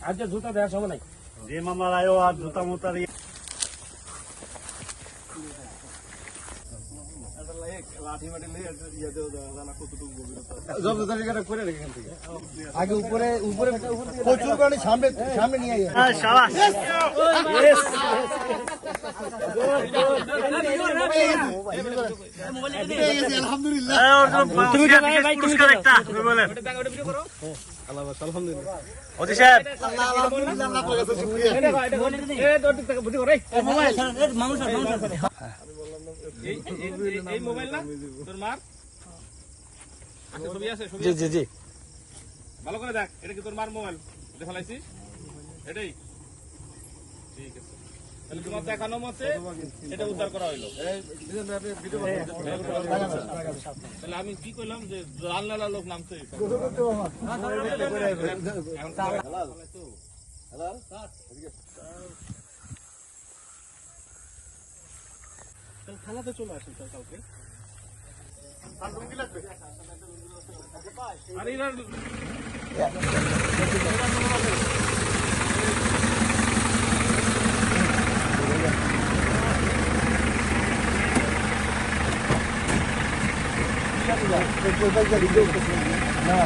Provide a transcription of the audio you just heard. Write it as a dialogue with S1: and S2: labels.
S1: আজকে জুতা দেওয়ার সময় নাই
S2: যে মামলা আয়ো আর জুতা মোতার
S3: আগে উপরে উপরে প্রচুর গাড়ি সামনে সামনে নিয়ে আয়
S1: এই মোবাইল না তোর মার আচ্ছা ছবি আছে ছবি
S3: জি জি
S1: ভালো করে দেখ এটা কি তোর মার মোবাইল দেখে ফেলাইছি এটাই ঠিক আছে তাহলে তোমার দেখানো মতে এটা উদ্ধার করা হইলো তাহলে আমি কি কইলাম যে রান্নালা লোক নামছে থানাতে চলে আসেন কালকে আরে এরা
S3: না